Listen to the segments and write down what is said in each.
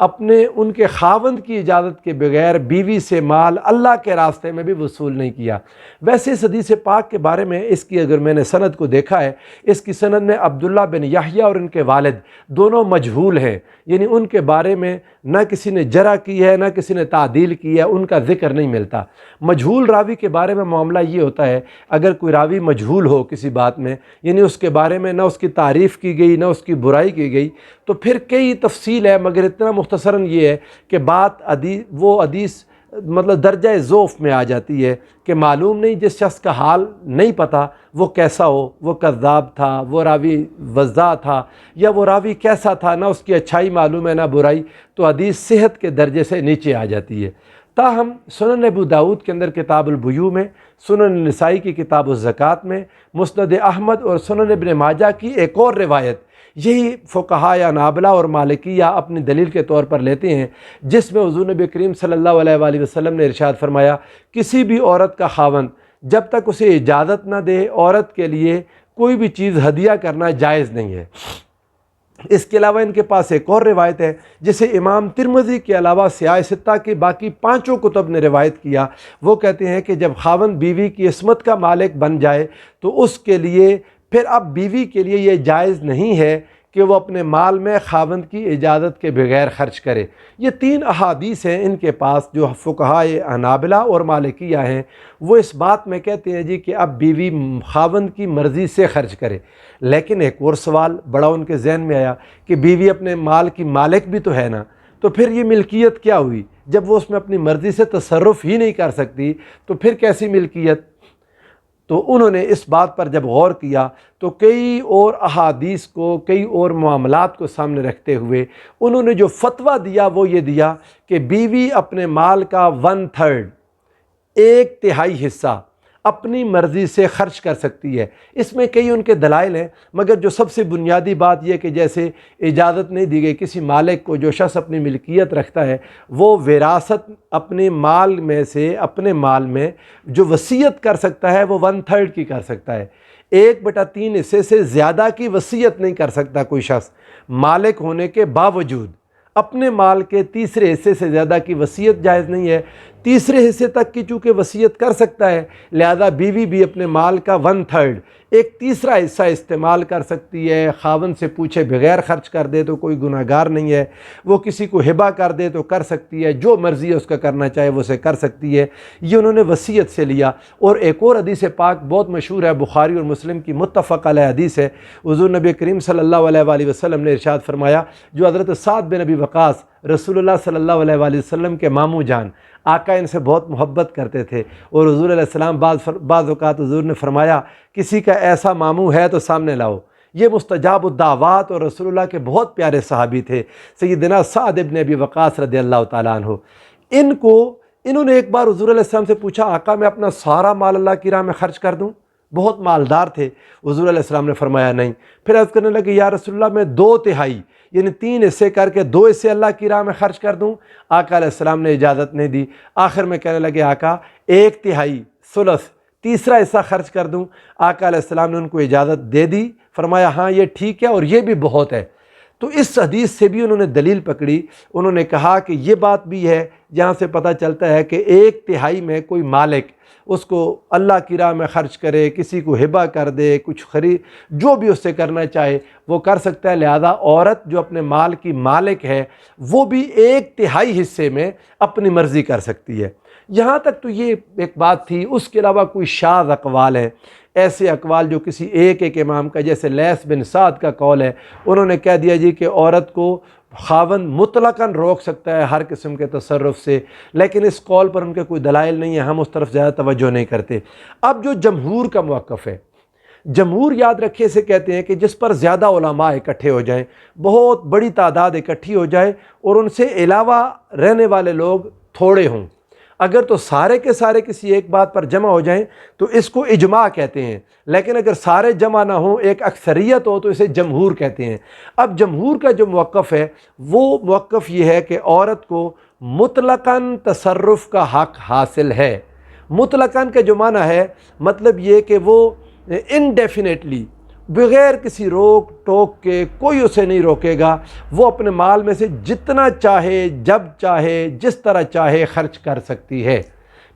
اپنے ان کے خاوند کی اجازت کے بغیر بیوی سے مال اللہ کے راستے میں بھی وصول نہیں کیا۔ ویسے اس حدیث پاک کے بارے میں اس کی اگر میں نے سند کو دیکھا ہے، اس کی سند میں عبداللہ بن یحییٰ اور ان کے والد دونوں مجہول ہیں، یعنی ان کے بارے میں نہ کسی نے جرح کی ہے نہ کسی نے تعدیل کی ہے، ان کا ذکر نہیں ملتا۔ مجہول راوی کے بارے میں معاملہ یہ ہوتا ہے، اگر کوئی راوی مجہول ہو کسی بات میں، یعنی اس کے بارے میں نہ اس کی تعریف کی گئی نہ اس کی برائی کی گئی، تو پھر کئی تفصیل ہے، مگر اتنا مختصراً یہ ہے کہ بات وہ حدیث مطلب درجہ ضعف میں آ جاتی ہے کہ معلوم نہیں، جس شخص کا حال نہیں پتہ وہ کیسا ہو، وہ کذاب تھا، وہ راوی وضاع تھا، یا وہ راوی کیسا تھا، نہ اس کی اچھائی معلوم ہے نہ برائی، تو حدیث صحت کے درجے سے نیچے آ جاتی ہے۔ تاہم سنن ابو داؤد کے اندر کتاب البیوع میں، سنن نسائی کی کتاب الزکوٰۃ میں، مسند احمد اور سنن ابن ماجہ کی ایک اور روایت یہی فقہاء حنابلہ اور مالکیہ اپنی دلیل کے طور پر لیتے ہیں، جس میں حضور نبی کریم صلی اللہ علیہ وآلہ وسلم نے ارشاد فرمایا، کسی بھی عورت کا خاوند جب تک اسے اجازت نہ دے عورت کے لیے کوئی بھی چیز ہدیہ کرنا جائز نہیں ہے۔ اس کے علاوہ ان کے پاس ایک اور روایت ہے جسے امام ترمذی کے علاوہ سیاہ ستہ کے باقی پانچوں کتب نے روایت کیا۔ وہ کہتے ہیں کہ جب خاوند بیوی کی عصمت کا مالک بن جائے تو اس کے لیے پھر اب بیوی کے لیے یہ جائز نہیں ہے کہ وہ اپنے مال میں خاوند کی اجازت کے بغیر خرچ کرے۔ یہ تین احادیث ہیں ان کے پاس جو فقہاء حنابلہ اور مالکیہ ہیں، وہ اس بات میں کہتے ہیں جی کہ اب بیوی خاوند کی مرضی سے خرچ کرے۔ لیکن ایک اور سوال بڑا ان کے ذہن میں آیا کہ بیوی اپنے مال کی مالک بھی تو ہے نا، تو پھر یہ ملکیت کیا ہوئی؟ جب وہ اس میں اپنی مرضی سے تصرف ہی نہیں کر سکتی تو پھر کیسی ملکیت؟ تو انہوں نے اس بات پر جب غور کیا تو کئی اور احادیث کو، کئی اور معاملات کو سامنے رکھتے ہوئے انہوں نے جو فتویٰ دیا وہ یہ دیا کہ بیوی اپنے مال کا 1/3 ایک تہائی حصہ اپنی مرضی سے خرچ کر سکتی ہے۔ اس میں کئی ان کے دلائل ہیں، مگر جو سب سے بنیادی بات یہ کہ جیسے اجازت نہیں دی گئی کسی مالک کو، جو شخص اپنی ملکیت رکھتا ہے وہ وراثت اپنے مال میں سے، اپنے مال میں جو وصیت کر سکتا ہے وہ 1/3 کی کر سکتا ہے۔ 1/3 حصے سے زیادہ کی وصیت نہیں کر سکتا کوئی شخص، مالک ہونے کے باوجود اپنے مال کے تیسرے حصے سے زیادہ کی وصیت جائز نہیں ہے۔ تیسرے حصے تک کی چونکہ وصیت کر سکتا ہے، لہذا بیوی بھی اپنے مال کا 1/3 ایک تیسرا حصہ استعمال کر سکتی ہے۔ خاوند سے پوچھے بغیر خرچ کر دے تو کوئی گناہ گار نہیں ہے، وہ کسی کو ہبہ کر دے تو کر سکتی ہے، جو مرضی ہے اس کا کرنا چاہے وہ اسے کر سکتی ہے۔ یہ انہوں نے وصیت سے لیا۔ اور ایک اور حدیث پاک بہت مشہور ہے، بخاری اور مسلم کی متفق علیہ حدیث ہے۔ حضور نبی کریم صلی اللہ علیہ وآلہ وسلم نے ارشاد فرمایا، جو حضرت سعد بن ابی وقاص رسول اللہ صلی اللہ علیہ وآلہ وسلم کے ماموں جان، آقا ان سے بہت محبت کرتے تھے، اور حضور علیہ السلام بعض اوقات حضور نے فرمایا کسی کا ایسا ماموں ہے تو سامنے لاؤ۔ یہ مستجاب الدعوات اور رسول اللہ کے بہت پیارے صحابی تھے، سیدنا سعد بن ابی وقاص رضی اللہ تعالیٰ عنہ۔ انہوں نے ایک بار حضور علیہ السلام سے پوچھا، آقا میں اپنا سارا مال اللہ کی راہ میں خرچ کر دوں؟ بہت مالدار تھے۔ حضور علیہ السلام نے فرمایا نہیں۔ پھر عرض کرنے لگے، یا رسول اللہ میں 2/3 یعنی 3 حصے کر کے 2 حصے اللہ کی راہ میں خرچ کر دوں؟ آقا علیہ السلام نے اجازت نہیں دی۔ آخر میں کہنے لگے، آقا 1/3 ثلث تیسرا حصہ خرچ کر دوں؟ آقا علیہ السلام نے ان کو اجازت دے دی، فرمایا ہاں یہ ٹھیک ہے اور یہ بھی بہت ہے۔ تو اس حدیث سے بھی انہوں نے دلیل پکڑی، انہوں نے کہا کہ یہ بات بھی ہے جہاں سے پتہ چلتا ہے کہ 1/3 میں کوئی مالک اس کو اللہ کی راہ میں خرچ کرے، کسی کو ہبہ کر دے، کچھ خرید، جو بھی اس سے کرنا چاہے وہ کر سکتا ہے۔ لہذا عورت جو اپنے مال کی مالک ہے وہ بھی 1/3 حصے میں اپنی مرضی کر سکتی ہے۔ یہاں تک تو یہ ایک بات تھی۔ اس کے علاوہ کوئی شاذ اقوال ہیں، ایسے اقوال جو کسی ایک امام کا، جیسے لیث بن سعد کا قول ہے، انہوں نے کہہ دیا جی کہ عورت کو خاوند مطلقاً روک سکتا ہے ہر قسم کے تصرف سے، لیکن اس قول پر ان کے کوئی دلائل نہیں ہے، ہم اس طرف زیادہ توجہ نہیں کرتے۔ اب جو جمہور کا موقف ہے، جمہور یاد رکھے سے کہتے ہیں کہ جس پر زیادہ علماء اکٹھے ہو جائیں، بہت بڑی تعداد اکٹھی ہو جائے اور ان سے علاوہ رہنے والے لوگ تھوڑے ہوں، اگر تو سارے کے سارے کسی ایک بات پر جمع ہو جائیں تو اس کو اجماع کہتے ہیں، لیکن اگر سارے جمع نہ ہوں، ایک اکثریت ہو تو اسے جمہور کہتے ہیں۔ اب جمہور کا جو موقف ہے وہ موقف یہ ہے کہ عورت کو مطلقاً تصرف کا حق حاصل ہے۔ مطلقاً کا جو معنی ہے مطلب یہ کہ وہ انڈیفینیٹلی بغیر کسی روک ٹوک کے، کوئی اسے نہیں روکے گا، وہ اپنے مال میں سے جتنا چاہے، جب چاہے، جس طرح چاہے خرچ کر سکتی ہے۔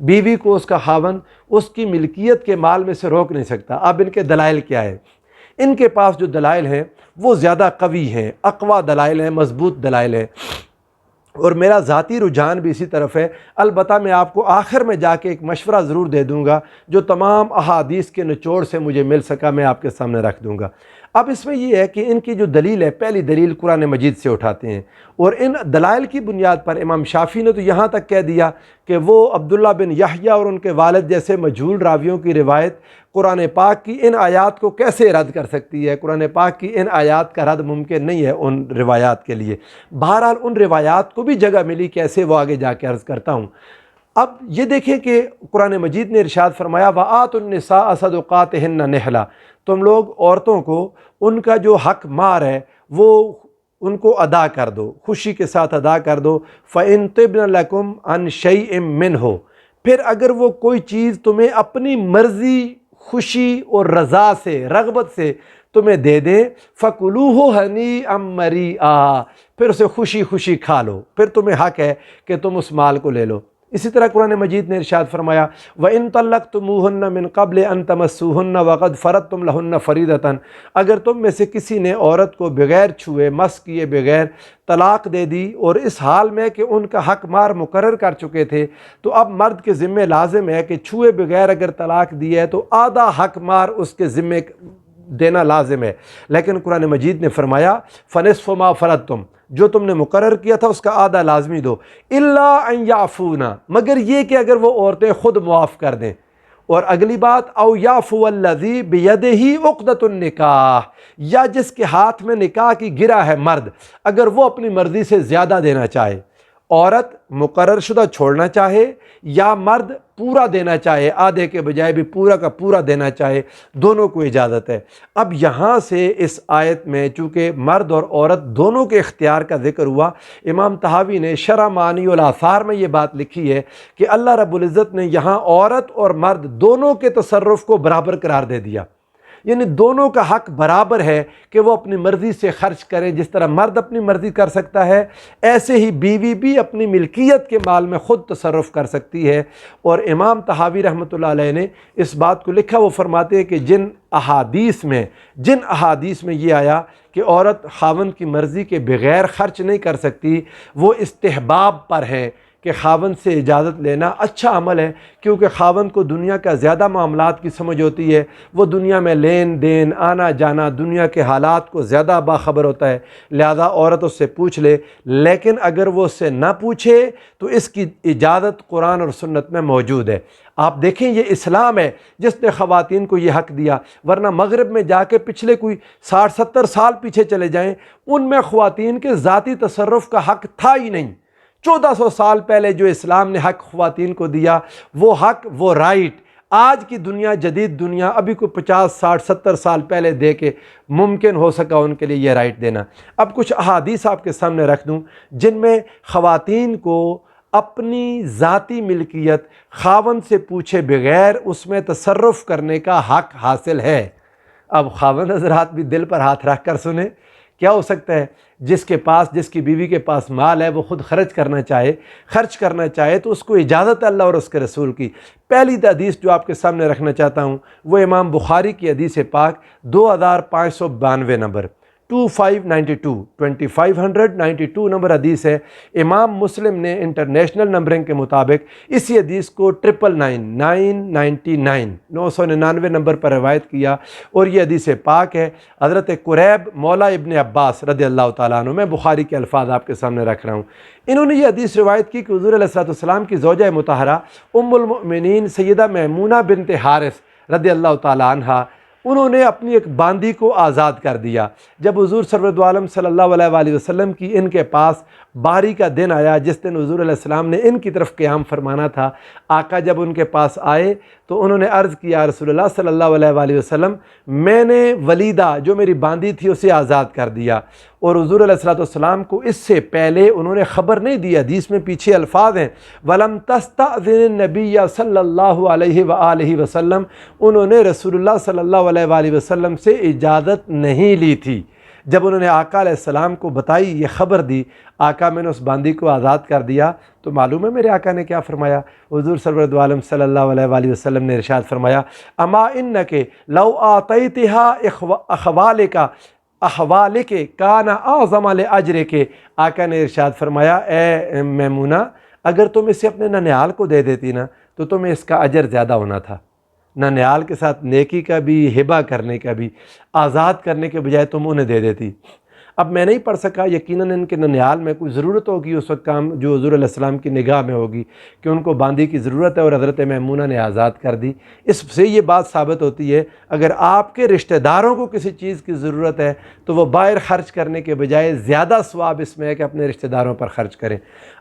بیوی کو اس کا خاوند اس کی ملکیت کے مال میں سے روک نہیں سکتا۔ اب ان کے دلائل کیا ہے؟ ان کے پاس جو دلائل ہیں وہ زیادہ قوی ہیں، اقوی دلائل ہیں، مضبوط دلائل ہیں، اور میرا ذاتی رجحان بھی اسی طرف ہے۔ البتہ میں آپ کو آخر میں جا کے ایک مشورہ ضرور دے دوں گا، جو تمام احادیث کے نچوڑ سے مجھے مل سکا میں آپ کے سامنے رکھ دوں گا۔ اب اس میں یہ ہے کہ ان کی جو دلیل ہے، پہلی دلیل قرآن مجید سے اٹھاتے ہیں، اور ان دلائل کی بنیاد پر امام شافعی نے تو یہاں تک کہہ دیا کہ وہ عبداللہ بن یحییٰ اور ان کے والد جیسے مجہول راویوں کی روایت قرآن پاک کی ان آیات کو کیسے رد کر سکتی ہے؟ قرآن پاک کی ان آیات کا رد ممکن نہیں ہے ان روایات کے لیے۔ بہرحال ان روایات کو بھی جگہ ملی، کیسے وہ آگے جا کے عرض کرتا ہوں۔ اب یہ دیکھیں کہ قرآن مجید نے ارشاد فرمایا وَآتُوا النِّسَاءَ صَدُقَاتِهِنَّ نِحْلًا، تم لوگ عورتوں کو ان کا جو حق مار ہے وہ ان کو ادا کر دو، خوشی کے ساتھ ادا کر دو۔ فَإِن طِبْنَ لَكُمْ عَنْ شَيْءٍ مِّنْهُ، پھر اگر وہ کوئی چیز تمہیں اپنی مرضی، خوشی اور رضا سے، رغبت سے تمہیں دے دیں، فَكُلُوهُ هَنِيئًا مَرِيئًا، پھر اسے خوشی خوشی کھا لو، پھر تمہیں حق ہے کہ تم اس مال کو لے لو۔ اسی طرح قرآن مجید نے ارشاد فرمایا وَإِن طَلَّقْتُمُوهُنَّ مِن قَبْلِ أَن تَمَسُّوهُنَّ وَقَدْ فَرَضْتُمْ لَهُنَّ فَرِيضَةً، اگر تم میں سے کسی نے عورت کو بغیر چھوئے، مس کیے بغیر طلاق دے دی، اور اس حال میں کہ ان کا حق مار مقرر کر چکے تھے، تو اب مرد کے ذمے لازم ہے کہ چھوئے بغیر اگر طلاق دی ہے تو آدھا حق مار اس کے ذمے دینا لازم ہے۔ لیکن قرآن مجید نے فرمایا فَنِصْفُ مَا فَرَضْتُمْ، جو تم نے مقرر کیا تھا اس کا آدھا لازمی دو، اِلَّا أَن يَعْفُونَ، مگر یہ کہ اگر وہ عورتیں خود معاف کر دیں۔ اور اگلی بات او یعفو الذی بیدہ عقدۃ النکاح، یا جس کے ہاتھ میں نکاح کی گرہ ہے مرد، اگر وہ اپنی مرضی سے زیادہ دینا چاہے، عورت مقرر شدہ چھوڑنا چاہے یا مرد پورا دینا چاہے، آدھے کے بجائے بھی پورا کا پورا دینا چاہے، دونوں کو اجازت ہے۔ اب یہاں سے اس آیت میں چونکہ مرد اور عورت دونوں کے اختیار کا ذکر ہوا، امام طحاوی نے شرح معانی الاثار میں یہ بات لکھی ہے کہ اللہ رب العزت نے یہاں عورت اور مرد دونوں کے تصرف کو برابر قرار دے دیا، یعنی دونوں کا حق برابر ہے کہ وہ اپنی مرضی سے خرچ کریں۔ جس طرح مرد اپنی مرضی کر سکتا ہے، ایسے ہی بیوی بھی اپنی ملکیت کے مال میں خود تصرف کر سکتی ہے۔ اور امام طحاوی رحمۃ اللہ علیہ نے اس بات کو لکھا، وہ فرماتے ہیں کہ جن احادیث میں یہ آیا کہ عورت خاوند کی مرضی کے بغیر خرچ نہیں کر سکتی، وہ استحباب پر ہے کہ خاوند سے اجازت لینا اچھا عمل ہے، کیونکہ خاوند کو دنیا کا زیادہ معاملات کی سمجھ ہوتی ہے، وہ دنیا میں لین دین، آنا جانا، دنیا کے حالات کو زیادہ باخبر ہوتا ہے، لہذا عورت اس سے پوچھ لے۔ لیکن اگر وہ اس سے نہ پوچھے تو اس کی اجازت قرآن اور سنت میں موجود ہے۔ آپ دیکھیں یہ اسلام ہے جس نے خواتین کو یہ حق دیا، ورنہ مغرب میں جا کے پچھلے کوئی 60-70 سال پیچھے چلے جائیں، ان میں خواتین کے ذاتی تصرف کا حق تھا ہی نہیں۔ 1400 سال پہلے جو اسلام نے حق خواتین کو دیا، وہ حق، وہ رائٹ آج کی دنیا، جدید دنیا ابھی کوئی 50 60 70 سال پہلے دے کے ممکن ہو سکا ان کے لیے یہ رائٹ دینا۔ اب کچھ احادیث آپ کے سامنے رکھ دوں جن میں خواتین کو اپنی ذاتی ملکیت خاوند سے پوچھے بغیر اس میں تصرف کرنے کا حق حاصل ہے۔ اب خاوند حضرات بھی دل پر ہاتھ رکھ کر سنیں، کیا ہو سکتا ہے جس کی بیوی کے پاس مال ہے وہ خود خرچ کرنا چاہے تو اس کو اجازت ہے اللہ اور اس کے رسول کی۔ پہلی حدیث جو آپ کے سامنے رکھنا چاہتا ہوں وہ امام بخاری کی حدیث پاک 2592 نمبر 2592 نمبر حدیث ہے۔ امام مسلم نے انٹرنیشنل نمبرنگ کے مطابق اسی حدیث کو 999 نمبر پر روایت کیا، اور یہ حدیث پاک ہے۔ حضرت قریب مولا ابن عباس رضی اللہ تعالیٰ عنہ، میں بخاری کے الفاظ آپ کے سامنے رکھ رہا ہوں، انہوں نے یہ حدیث روایت کی کہ حضور علیہ الصلوۃ والسلام کی زوجہ مطہرہ ام المؤمنین سیدہ میمونہ بنت حارث رضی اللہ تعالیٰ عنہ، انہوں نے اپنی ایک باندی کو آزاد کر دیا۔ جب حضور سرور عالم صلی اللہ علیہ وآلہ وسلم کی ان کے پاس باری کا دن آیا، جس دن حضور علیہ السلام نے ان کی طرف قیام فرمانا تھا، آقا جب ان کے پاس آئے تو انہوں نے عرض کیا رسول اللہ صلی اللہ علیہ وآلہ وسلم، میں نے ولیدہ جو میری باندی تھی اسے آزاد کر دیا۔ اور حضور علیہ السلام کو اس سے پہلے انہوں نے خبر نہیں دی۔ حدیث میں پیچھے الفاظ ہیں وَلَمْ تَسْتَأْذِنِ النَّبِيَّ صلی اللہ علیہ وآلہ وسلم، انہوں نے رسول اللہ صلی اللہ علیہ وآلہ وسلم سے اجازت نہیں لی تھی۔ جب انہوں نے آقا علیہ السلام کو بتائی، یہ خبر دی، آقا میں نے اس باندی کو آزاد کر دیا، تو معلوم ہے میرے آقا نے کیا فرمایا؟ حضور سرورد عالم صلی اللہ علیہ وآلہ وسلم نے ارشاد فرمایا، اما انک لو آتیتها اخوالک کان اعظم لاجرک۔ آقا نے ارشاد فرمایا، اے میمونہ، اگر تم اسے اپنے ننیال کو دے دیتی نا تو تمہیں اس کا اجر زیادہ ہونا تھا۔ ننیال کے ساتھ نیکی کا بھی، ہبہ کرنے کا بھی، آزاد کرنے کے بجائے تم انہیں دے دیتی۔ اب میں نہیں پڑھ سکا، یقیناً ان کے ننیال میں کوئی ضرورت ہوگی اس وقت کام جو حضور علیہ السلام کی نگاہ میں ہوگی کہ ان کو باندی کی ضرورت ہے، اور حضرت میمونہ نے آزاد کر دی۔ اس سے یہ بات ثابت ہوتی ہے اگر آپ کے رشتہ داروں کو کسی چیز کی ضرورت ہے تو وہ باہر خرچ کرنے کے بجائے زیادہ ثواب اس میں ہے کہ اپنے رشتہ داروں پر خرچ کریں۔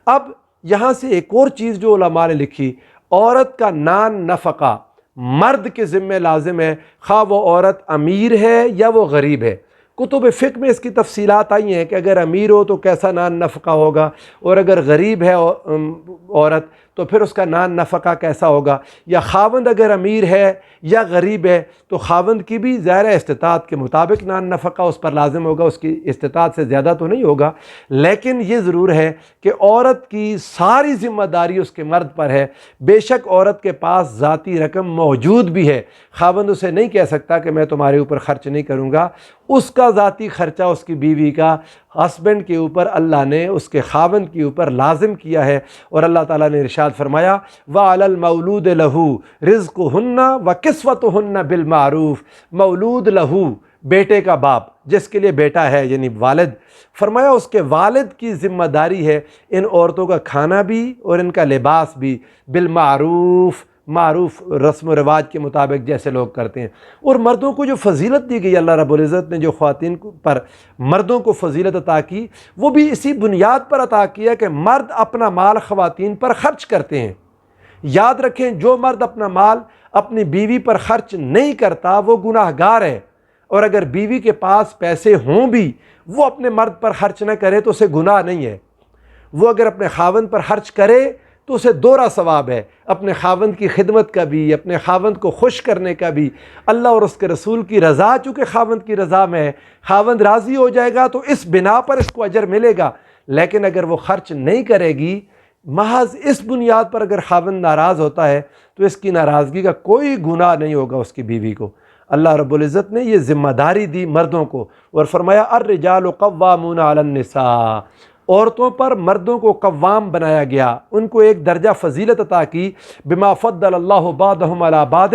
اب یہاں سے ایک اور چیز جو علماء نے لکھی، عورت کا نان نفقہ مرد کے ذمہ لازم ہے، خواہ وہ عورت امیر ہے یا وہ غریب ہے۔ کتب فقہ میں اس کی تفصیلات آئی ہیں کہ اگر امیر ہو تو کیسا نان نفقہ ہوگا، اور اگر غریب ہے عورت تو پھر اس کا نان نفقہ کیسا ہوگا، یا خاوند اگر امیر ہے یا غریب ہے تو خاوند کی بھی ظاہر استطاعت کے مطابق نان نفقہ اس پر لازم ہوگا، اس کی استطاعت سے زیادہ تو نہیں ہوگا، لیکن یہ ضرور ہے کہ عورت کی ساری ذمہ داری اس کے مرد پر ہے۔ بے شک عورت کے پاس ذاتی رقم موجود بھی ہے، خاوند اسے نہیں کہہ سکتا کہ میں تمہارے اوپر خرچ نہیں کروں گا، اس کا ذاتی خرچہ اس کی بیوی کا ہسبینڈ کے اوپر اللہ نے اس کے خاوند کے اوپر لازم کیا ہے، اور اللہ تعالیٰ نے ارشاد فرمایا وَعَلَى الْمَوْلُودِ لَهُ رِزْقُهُنَّ وَكِسْوَتُهُنَّ بِالْمَعْرُوفِ۔ مولود لہو، بیٹے کا باپ جس کے لیے بیٹا ہے یعنی والد، فرمایا اس کے والد کی ذمہ داری ہے ان عورتوں کا کھانا بھی اور ان کا لباس بھی، بالمعروف، معروف رسم و رواج کے مطابق جیسے لوگ کرتے ہیں۔ اور مردوں کو جو فضیلت دی گئی، اللہ رب العزت نے جو خواتین پر مردوں کو فضیلت عطا کی، وہ بھی اسی بنیاد پر عطا کیا کہ مرد اپنا مال خواتین پر خرچ کرتے ہیں۔ یاد رکھیں، جو مرد اپنا مال اپنی بیوی پر خرچ نہیں کرتا وہ گناہ گار ہے، اور اگر بیوی کے پاس پیسے ہوں بھی وہ اپنے مرد پر خرچ نہ کرے تو اسے گناہ نہیں ہے۔ وہ اگر اپنے خاوند پر خرچ کرے تو اسے دوہرا ثواب ہے، اپنے خاوند کی خدمت کا بھی، اپنے خاوند کو خوش کرنے کا بھی، اللہ اور اس کے رسول کی رضا چونکہ خاوند کی رضا میں ہے، خاوند راضی ہو جائے گا تو اس بنا پر اس کو اجر ملے گا۔ لیکن اگر وہ خرچ نہیں کرے گی، محض اس بنیاد پر اگر خاوند ناراض ہوتا ہے تو اس کی ناراضگی کا کوئی گناہ نہیں ہوگا اس کی بیوی کو۔ اللہ رب العزت نے یہ ذمہ داری دی مردوں کو، اور فرمایا الرجال قوامون علی النساء، عورتوں پر مردوں کو قوام بنایا گیا، ان کو ایک درجہ فضیلت عطا کی، بما فضل اللہ بعضهم علی بعض،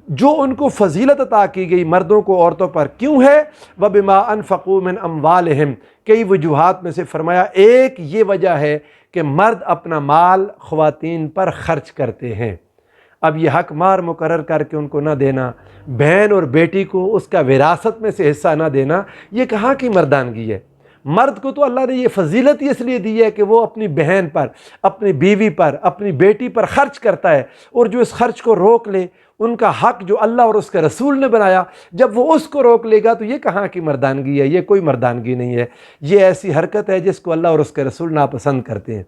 جو ان کو فضیلت عطا کی گئی مردوں کو عورتوں پر کیوں ہے، وبما انفقوا من اموالہم، کئی وجوہات میں سے فرمایا ایک یہ وجہ ہے کہ مرد اپنا مال خواتین پر خرچ کرتے ہیں۔ اب یہ حق مار مقرر کر کے ان کو نہ دینا، بہن اور بیٹی کو اس کا وراثت میں سے حصہ نہ دینا، یہ کہاں کی مردانگی ہے؟ مرد کو تو اللہ نے یہ فضیلت اس لیے دی ہے کہ وہ اپنی بہن پر، اپنی بیوی پر، اپنی بیٹی پر خرچ کرتا ہے، اور جو اس خرچ کو روک لے، ان کا حق جو اللہ اور اس کے رسول نے بنایا، جب وہ اس کو روک لے گا تو یہ کہاں کی مردانگی ہے؟ یہ کوئی مردانگی نہیں ہے، یہ ایسی حرکت ہے جس کو اللہ اور اس کے رسول ناپسند کرتے ہیں۔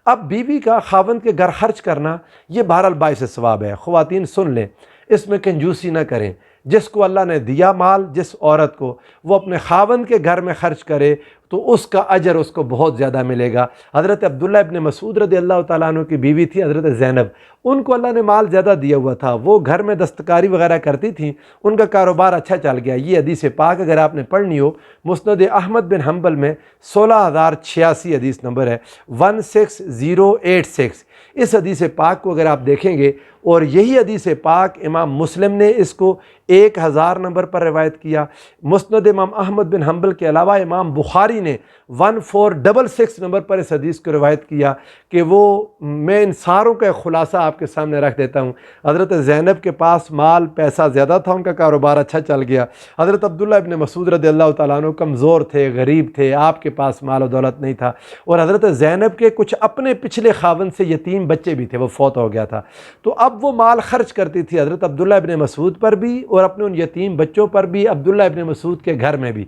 اب بیوی کا خاوند کے گھر خرچ کرنا یہ بہرحال باعث ثواب ہے۔ خواتین سن لیں، اس میں کنجوسی نہ کریں۔ جس کو اللہ نے دیا مال، جس عورت کو، وہ اپنے خاوند کے گھر میں خرچ کرے تو اس کا اجر اس کو بہت زیادہ ملے گا۔ حضرت عبداللہ ابن مسعود رضی اللہ تعالیٰ عنہ کی بیوی تھی حضرت زینب، ان کو اللہ نے مال زیادہ دیا ہوا تھا، وہ گھر میں دستکاری وغیرہ کرتی تھیں، ان کا کاروبار اچھا چل گیا۔ یہ حدیث پاک اگر آپ نے پڑھنی ہو، مسند احمد بن حنبل میں 16086 حدیث نمبر ہے، 16086۔ اس حدیث پاک کو اگر آپ دیکھیں گے، اور یہی حدیث پاک امام مسلم نے اس کو 1000 نمبر پر روایت کیا، مسند امام احمد بن حنبل کے علاوہ امام بخاری نے 1466 نمبر پر اس حدیث کو روایت کیا کہ وہ میں ان ساروں کا خلاصہ آپ کے سامنے رکھ دیتا ہوں۔ حضرت زینب کے پاس مال پیسہ زیادہ تھا، ان کا کاروبار اچھا چل گیا۔ حضرت عبداللہ ابن مسعود رضی اللہ تعالیٰ عنہ کمزور تھے، غریب تھے، آپ کے پاس مال و دولت نہیں تھا، اور حضرت زینب کے کچھ اپنے پچھلے خاوند سے یتیم بچے بھی تھے، وہ فوت ہو گیا تھا، تو اب وہ مال خرچ کرتی تھی حضرت عبداللہ ابن مسعود پر بھی اور اپنے ان یتیم بچوں پر بھی، عبداللہ ابن مسعود کے گھر میں بھی۔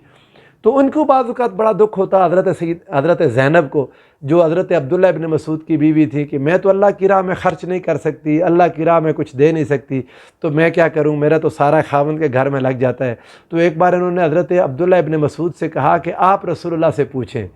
تو ان کو بعض اوقات بڑا دکھ ہوتا حضرت زینب کو، جو حضرت عبداللہ ابن مسعود کی بیوی تھی، کہ میں تو اللہ کی راہ میں خرچ نہیں کر سکتی، اللہ کی راہ میں کچھ دے نہیں سکتی، تو میں کیا کروں، میرا تو سارا خاوند کے گھر میں لگ جاتا ہے۔ تو ایک بار انہوں نے حضرت عبداللہ ابن مسعود سے کہا کہ آپ رسول اللہ سے پوچھیں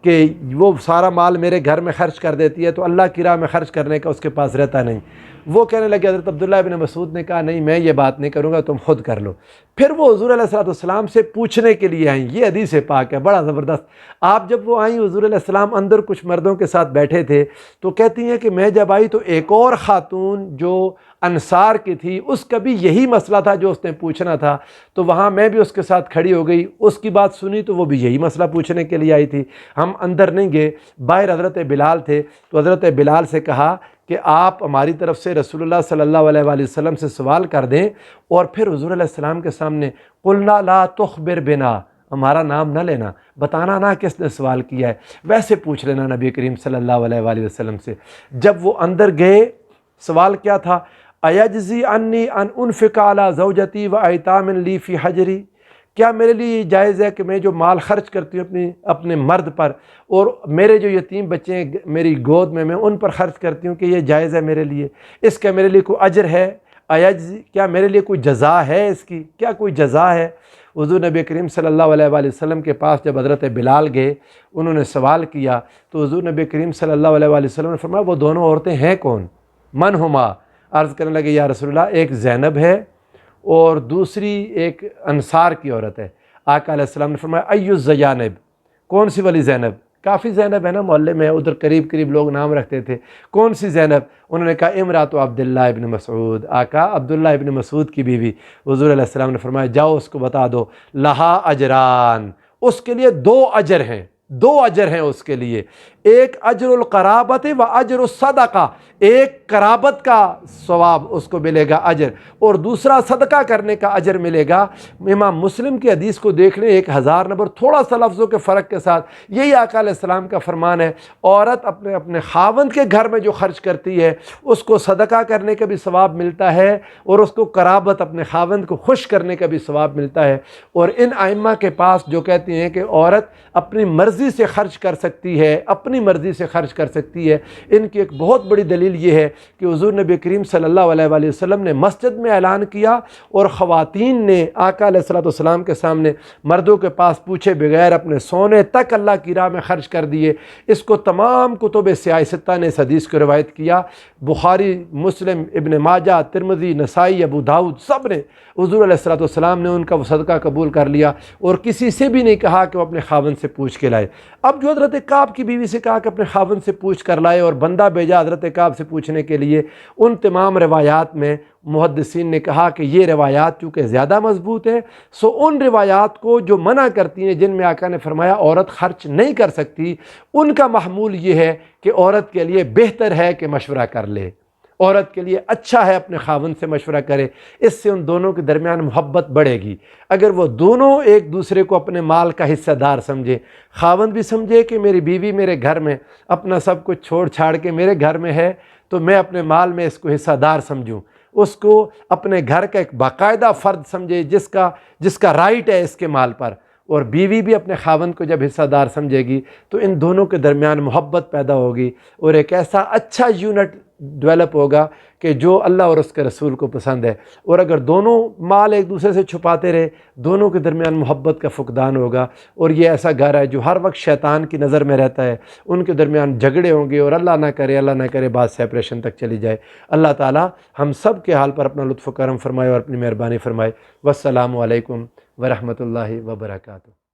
کہ وہ سارا مال میرے گھر میں خرچ کر دیتی ہے تو اللہ کی راہ میں خرچ کرنے کا اس کے پاس رہتا نہیں۔ وہ کہنے لگے، حضرت عبداللہ ابن مسعود نے کہا نہیں میں یہ بات نہیں کروں گا، تم خود کر لو۔ پھر وہ حضور علیہ الصلوۃ والسلام سے پوچھنے کے لیے آئیں، یہ حدیث پاک ہے بڑا زبردست۔ آپ جب وہ آئیں، حضور علیہ السلام اندر کچھ مردوں کے ساتھ بیٹھے تھے، تو کہتی ہیں کہ میں جب آئی تو ایک اور خاتون جو انصار کی تھی، اس کا بھی یہی مسئلہ تھا جو اس نے پوچھنا تھا، تو وہاں میں بھی اس کے ساتھ کھڑی ہو گئی، اس کی بات سنی تو وہ بھی یہی مسئلہ پوچھنے کے لیے آئی تھی۔ ہم اندر نہیں گئے، باہر حضرت بلال تھے، تو حضرت بلال سے کہا کہ آپ ہماری طرف سے رسول اللہ صلی اللہ علیہ وآلہ وسلم سے سوال کر دیں، اور پھر حضور علیہ السلام کے سامنے قلنا لا تخبر بنا، ہمارا نام نہ لینا، بتانا نہ کس نے سوال کیا ہے، ویسے پوچھ لینا نبی کریم صلی اللہ علیہ وآلہ وسلم سے۔ جب وہ اندر گئے، سوال کیا تھا، ایجزی انی ان انفق علی زوجتی و ایتام لی فی حجری، کیا میرے لیے یہ جائز ہے کہ میں جو مال خرچ کرتی ہوں اپنے مرد پر، اور میرے جو یتیم بچے ہیں میری گود میں ان پر خرچ کرتی ہوں، کہ یہ جائز ہے میرے لیے، اس کا میرے لیے کوئی اجر ہے، کیا میرے لیے کوئی جزا ہے، اس کی کیا کوئی جزا ہے؟ حضور نبی کریم صلی اللہ علیہ وآلہ وسلم کے پاس جب حضرت بلال گئے، انہوں نے سوال کیا، تو حضور نبی کریم صلی اللہ علیہ وآلہ وسلم نے فرمایا وہ دونوں عورتیں ہیں کون؟ من ہما؟ عرض کرنے لگے یا رسول اللہ ایک زینب ہے اور دوسری ایک انصار کی عورت ہے۔ آقا علیہ السلام نے فرمایا ایو الزجانب، کون سی والی زینب؟ کافی زینب ہے نا محلے میں، ادھر قریب قریب لوگ نام رکھتے تھے، کون سی زینب؟ انہوں نے کہا امرات عبداللہ ابن مسعود، آقا عبداللہ ابن مسعود کی بیوی۔ حضور علیہ السلام نے فرمایا جاؤ اس کو بتا دو لہا اجران، اس کے لیے 2 اجر ہیں، 2 اجر ہیں اس کے لیے، ایک اجر القرابت و اجر الصدقہ، ایک قرابت کا ثواب اس کو ملے گا اجر، اور دوسرا صدقہ کرنے کا اجر ملے گا۔ امام مسلم کی حدیث کو دیکھ لیں 1000 نمبر، تھوڑا سا لفظوں کے فرق کے ساتھ یہی آقا علیہ السلام کا فرمان ہے، عورت اپنے خاوند کے گھر میں جو خرچ کرتی ہے اس کو صدقہ کرنے کا بھی ثواب ملتا ہے، اور اس کو قرابت اپنے خاوند کو خوش کرنے کا بھی ثواب ملتا ہے۔ اور ان ائمہ کے پاس جو کہتے ہیں کہ عورت اپنی مرضی سے خرچ کر سکتی ہے، اپنی مرضی سے خرچ کر سکتی ہے، ان کی ایک بہت بڑی دلیل یہ ہے کہ حضور نبی کریم صلی اللہ علیہ وآلہ وسلم نے مسجد میں اعلان کیا، اور خواتین نے آقا علیہ الصلوۃ والسلام کے سامنے مردوں کے پاس پوچھے بغیر اپنے سونے تک اللہ کی راہ میں خرچ کر دیے۔ اس کو تمام کتب سیاہ ستہ نے اس حدیث کو روایت کیا، بخاری، مسلم، ابن ماجہ، ترمذی، نسائی، ابو داؤد، سب نے حضور علیہ الصلوۃ والسلام نے ان کا وہ صدقہ قبول کر لیا، اور کسی سے بھی نہیں کہا کہ وہ اپنے خاوند سے پوچھ کے لائے۔ اب جو حضرت کعب کی بیوی سے کہا کہ اپنے خاوند سے پوچھ کر لائے، اور بندہ بھیجا حضرت کعب سے پوچھنے کے لیے، ان تمام روایات میں محدثین نے کہا کہ یہ روایات چونکہ زیادہ مضبوط ہیں، سو ان روایات کو جو منع کرتی ہیں، جن میں آقا نے فرمایا عورت خرچ نہیں کر سکتی، ان کا محمول یہ ہے کہ عورت کے لیے بہتر ہے کہ مشورہ کر لے، عورت کے لیے اچھا ہے اپنے خاوند سے مشورہ کرے، اس سے ان دونوں کے درمیان محبت بڑھے گی۔ اگر وہ دونوں ایک دوسرے کو اپنے مال کا حصہ دار سمجھے، خاوند بھی سمجھے کہ میری بیوی میرے گھر میں اپنا سب کچھ چھوڑ چھاڑ کے میرے گھر میں ہے، تو میں اپنے مال میں اس کو حصہ دار سمجھوں، اس کو اپنے گھر کا ایک باقاعدہ فرد سمجھے جس کا رائٹ ہے اس کے مال پر، اور بیوی بھی اپنے خاوند کو جب حصہ دار سمجھے گی تو ان دونوں کے درمیان محبت پیدا ہوگی، اور ایک ایسا اچھا یونٹ ڈیولپ ہوگا کہ جو اللہ اور اس کے رسول کو پسند ہے۔ اور اگر دونوں مال ایک دوسرے سے چھپاتے رہے، دونوں کے درمیان محبت کا فقدان ہوگا، اور یہ ایسا گھر ہے جو ہر وقت شیطان کی نظر میں رہتا ہے، ان کے درمیان جھگڑے ہوں گے، اور اللہ نہ کرے بات سیپریشن تک چلی جائے۔ اللہ تعالی ہم سب کے حال پر اپنا لطف و کرم فرمائے اور اپنی مہربانی فرمائے۔ والسلام علیکم ورحمۃ اللہ وبرکاتہ۔